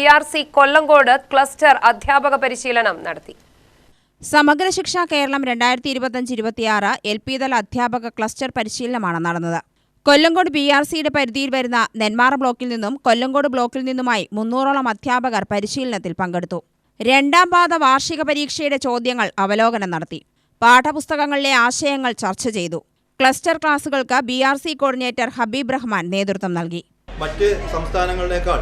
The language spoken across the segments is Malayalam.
BRC കൊല്ലങ്കോട് ക്ലസ്റ്റർ അധ്യാപക പരിശീലനം നടത്തി. സമഗ്ര ശിക്ഷ കേരളം 2025-26 LP തല അധ്യാപക ക്ലസ്റ്റർ പരിശീലനമാണ് നടന്നത്. കൊല്ലങ്കോട് BRCയുടെ പരിധിയിൽ വരുന്ന നെന്മാറ ബ്ലോക്കിൽ നിന്നും കൊല്ലങ്കോട് ബ്ലോക്കിൽ നിന്നുമായി 300ഓളം അധ്യാപകർ പരിശീലനത്തിൽ പങ്കെടുത്തു. രണ്ടാം പാദ വാർഷിക പരീക്ഷയുടെ ചോദ്യങ്ങൾ അവലോകനം നടത്തി. പാഠപുസ്തകങ്ങളിലെ ആശയങ്ങൾ ചർച്ച ചെയ്തു. ക്ലസ്റ്റർ ക്ലാസുകൾക്ക് BRC കോർഡിനേറ്റർ ഹബീബ് റഹ്മാൻ നേതൃത്വം നൽകി. മറ്റ് സംസ്ഥാനങ്ങളിലേക്കാൾ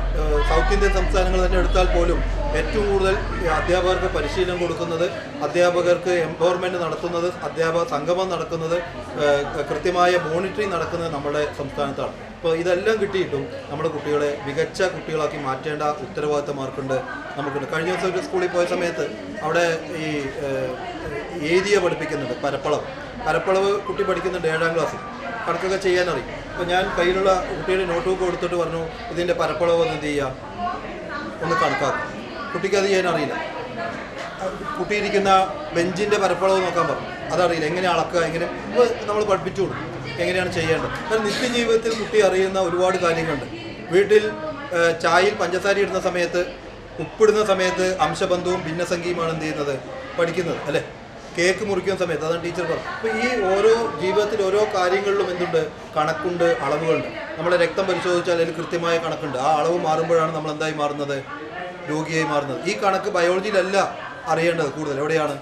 സൗത്ത് ഇന്ത്യൻ സംസ്ഥാനങ്ങൾ തന്നെ എടുത്താൽ പോലും ഏറ്റവും കൂടുതൽ അധ്യാപകർക്ക് പരിശീലനം കൊടുക്കുന്നത്, അധ്യാപകർക്ക് എംപവർമെൻറ്റ് നടത്തുന്നത്, അധ്യാപക സംഗമം നടക്കുന്നത്, കൃത്യമായ മോണിറ്ററിംഗ് നടക്കുന്നത് നമ്മുടെ സംസ്ഥാനത്താണ്. അപ്പോൾ ഇതെല്ലാം കിട്ടിയിട്ടും നമ്മുടെ കുട്ടികളെ മികച്ച കുട്ടികളാക്കി മാറ്റേണ്ട ഉത്തരവാദിത്തമാർക്കുണ്ട് നമുക്കുണ്ട്. കഴിഞ്ഞ ദിവസം ഒരു സ്കൂളിൽ പോയ സമയത്ത് അവിടെ ഈ ഏരിയ പഠിപ്പിക്കുന്നുണ്ട്. പരപ്പളവ് കുട്ടി പഠിക്കുന്നുണ്ട് 7ാം ക്ലാസ്സിൽ. കണക്കൊക്കെ ചെയ്യാനറിയും. അപ്പോൾ ഞാൻ കയ്യിലുള്ള കുട്ടിയുടെ നോട്ട് ബുക്ക് കൊടുത്തിട്ട് പറഞ്ഞു, ഇതിൻ്റെ പരപ്പളവ് ഒന്ന് എന്ത് ചെയ്യുക, ഒന്ന് കണക്കാക്കും. കുട്ടിക്ക് അത് ചെയ്യാൻ അറിയില്ല. കുട്ടിയിരിക്കുന്ന ബെഞ്ചിൻ്റെ പരപ്പളവ് നോക്കാൻ പറഞ്ഞു, അതറിയില്ല. എങ്ങനെ അളക്കുക, എങ്ങനെ നമ്മൾ പഠിപ്പിച്ചു കൊടുക്കും എങ്ങനെയാണ് ചെയ്യേണ്ടത്. കാരണം നിത്യജീവിതത്തിൽ കുട്ടി അറിയുന്ന ഒരുപാട് കാര്യങ്ങളുണ്ട്. വീട്ടിൽ ചായയിൽ പഞ്ചസാര ഇടുന്ന സമയത്ത്, ഉപ്പിടുന്ന സമയത്ത് അംശബന്ധവും ഭിന്നസംഖ്യയുമാണ് എന്ത് ചെയ്യുന്നത്, പഠിക്കുന്നത് അല്ലേ. കേക്ക് മുറിക്കുന്ന സമയത്ത് അതാണ് ടീച്ചർ പറഞ്ഞു. അപ്പോൾ ഈ ഓരോ ജീവിതത്തിൽ ഓരോ കാര്യങ്ങളിലും എന്തുണ്ട്, കണക്കുണ്ട്, അളവുകളുണ്ട്. നമ്മളെ രക്തം പരിശോധിച്ചാൽ അതിൽ കൃത്യമായ കണക്കുണ്ട്. ആ അളവ് മാറുമ്പോഴാണ് നമ്മൾ എന്തായി മാറുന്നത്, രോഗിയായി മാറുന്നത്. ഈ കണക്ക് ബയോളജിയിലല്ല അറിയേണ്ടത്, കൂടുതൽ എവിടെയാണ്,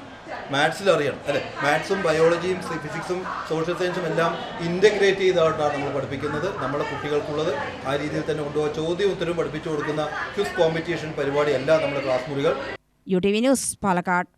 മാത്സിൽ അറിയണം അല്ലേ. മാത്സും ബയോളജിയും ഫിസിക്സും സോഷ്യൽ സയൻസും എല്ലാം ഇൻ്റഗ്രേറ്റ് ചെയ്തായിട്ടാണ് നമ്മൾ പഠിപ്പിക്കുന്നത്. നമ്മുടെ കുട്ടികൾക്കുള്ളത് ആ രീതിയിൽ തന്നെ കൊണ്ടുപോകുക. ചോദ്യം ഉത്തരവും പഠിപ്പിച്ചു കൊടുക്കുന്ന ക്വിസ് കോമ്പറ്റീഷൻ പരിപാടിയല്ല നമ്മുടെ ക്ലാസ് മുറികൾ. UTV news, Palakkad.